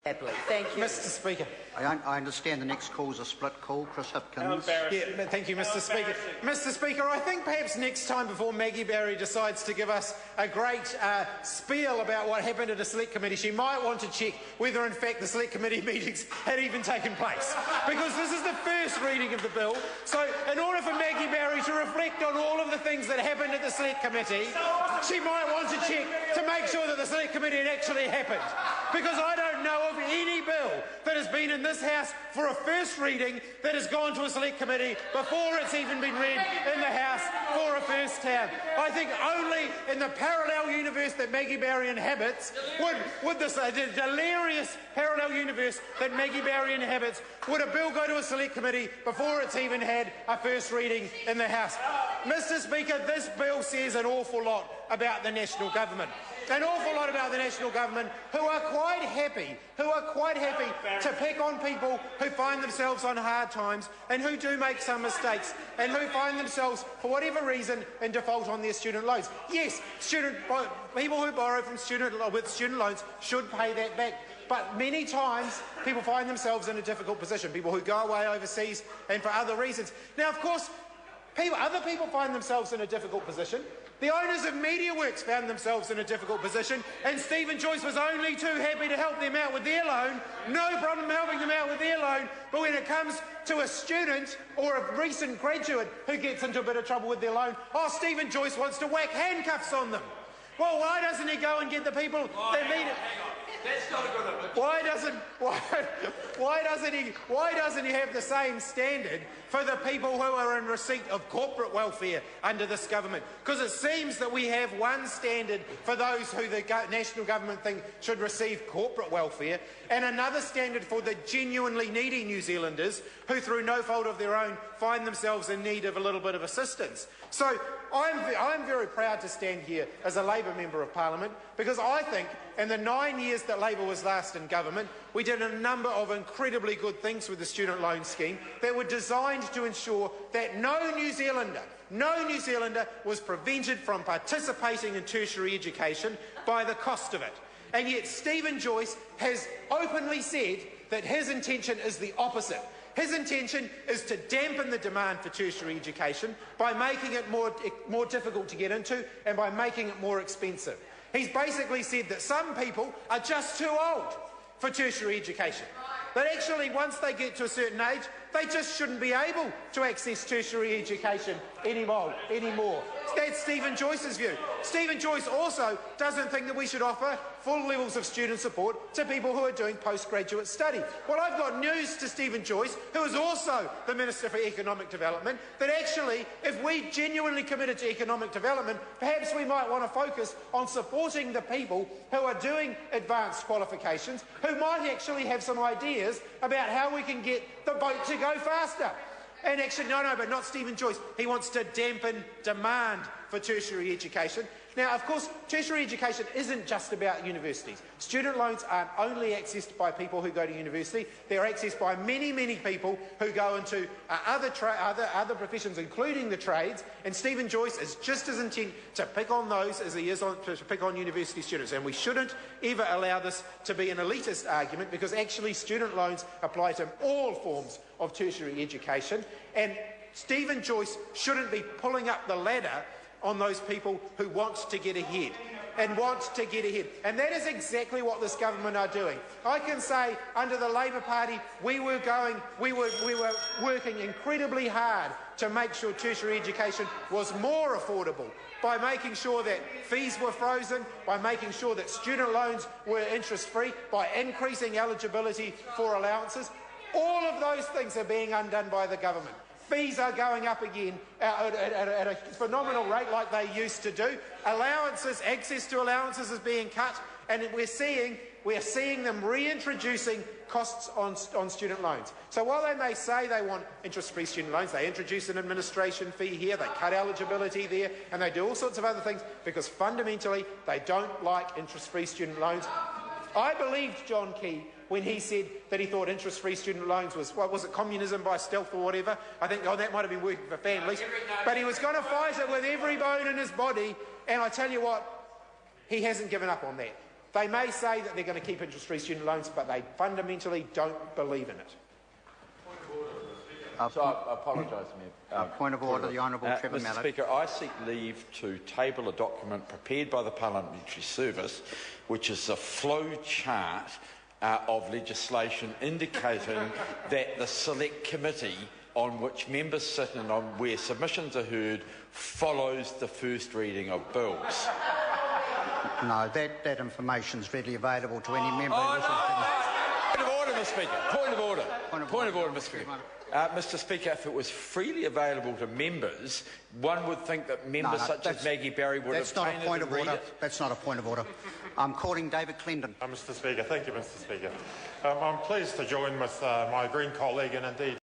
Happily. Thank you. Mr Speaker. I understand the next call is a split call. Chris Hipkins. Yeah, thank you, Mr Speaker. Mr Speaker, I think perhaps next time before Maggie Barry decides to give us a great spiel about what happened at a Select Committee, she might want to check whether in fact the Select Committee meetings had even taken place. Because this is the first reading of the bill, so in order for Maggie Barry to reflect on all of the things that happened at the Select Committee, she might want to check to make sure that the Select Committee had actually happened. Because I don't know of any bill that has been in this House for a first reading that has gone to a Select Committee before it's even been read in the House for a first time. I think only in the parallel universe that Maggie Barry inhabits would this delirious parallel universe that Maggie Barry inhabits would a bill go to a Select Committee before it's even had a first reading in the House. Mr Speaker, this bill says an awful lot about the national government. An awful lot about the national government who are quite happy to pick on people who find themselves on hard times and who do make some mistakes and who find themselves, for whatever reason, in default on their student loans. Yes, people who borrow from with student loans should pay that back. But many times people find themselves in a difficult position, people who go away overseas and for other reasons. Now, of course, other people find themselves in a difficult position. The owners of MediaWorks found themselves in a difficult position, and Stephen Joyce was only too happy to help them out with their loan. No problem helping them out with their loan, but when it comes to a student or a recent graduate who gets into a bit of trouble with their loan, Stephen Joyce wants to whack handcuffs on them. Well, why doesn't he go and get the people that need it? That's not a good idea. Why doesn't he have the same standard for the people who are in receipt of corporate welfare under this government? Because it seems that we have one standard for those who the national government think should receive corporate welfare, and another standard for the genuinely needy New Zealanders who, through no fault of their own, find themselves in need of a little bit of assistance. So I'm very proud to stand here as a Labour Member of Parliament, because I think in the 9 years that Labour was last in government, we did a number of incredibly good things with the student loan scheme that were designed to ensure that no New Zealander was prevented from participating in tertiary education by the cost of it. And yet Stephen Joyce has openly said that his intention is the opposite. His intention is to dampen the demand for tertiary education by making it more difficult to get into and by making it more expensive. He's basically said that some people are just too old for tertiary education. That actually, once they get to a certain age, they just shouldn't be able to access tertiary education anymore. That's Stephen Joyce's view. Stephen Joyce also doesn't think that we should offer full levels of student support to people who are doing postgraduate study. Well, I've got news to Stephen Joyce, who is also the Minister for Economic Development, that actually, if we genuinely committed to economic development, perhaps we might want to focus on supporting the people who are doing advanced qualifications, who might actually have some ideas about how we can get the boat to go faster. And actually, but not Stephen Joyce. He wants to dampen demand for tertiary education. Now, of course, tertiary education isn't just about universities. Student loans aren't only accessed by people who go to university. They're accessed by many, many people who go into other professions, including the trades. And Stephen Joyce is just as intent to pick on those as he is to pick on university students. And we shouldn't ever allow this to be an elitist argument, because actually student loans apply to all forms of tertiary education. And Stephen Joyce shouldn't be pulling up the ladder on those people who want to get ahead. And that is exactly what this government are doing. I can say, under the Labour Party, we were working incredibly hard to make sure tertiary education was more affordable, by making sure that fees were frozen, by making sure that student loans were interest-free, by increasing eligibility for allowances. All of those things are being undone by the government. Fees are going up again at a phenomenal rate like they used to do. Access to allowances is being cut, and we're seeing them reintroducing costs on student loans. So while they may say they want interest-free student loans, they introduce an administration fee here, they cut eligibility there, and they do all sorts of other things because fundamentally they don't like interest-free student loans. I believed John Key when he said that he thought interest-free student loans was, what was it, communism by stealth or whatever? I think, that might have been working for families. But he was going to fight it with every bone in his body, and I tell you what, he hasn't given up on that. They may say that they're going to keep interest-free student loans, but they fundamentally don't believe in it. So I apologise, Mayor. Point of order, the Honourable Trevor Mr. Mallett. Speaker, I seek leave to table a document prepared by the Parliamentary Service, which is a flow chart of legislation indicating that the select committee on which members sit and on where submissions are heard follows the first reading of bills. No, that information is readily available to any member. Point of order, Mr. Speaker. Point of order. Point of order, Mr. Speaker. Mr. Speaker, if it was freely available to members, one would think that members such as Maggie Barry would have obtained it and read it. That's not a point of order. I'm calling David Clendon. Mr. Speaker, thank you, Mr. Speaker. I'm pleased to join with my Green colleague and indeed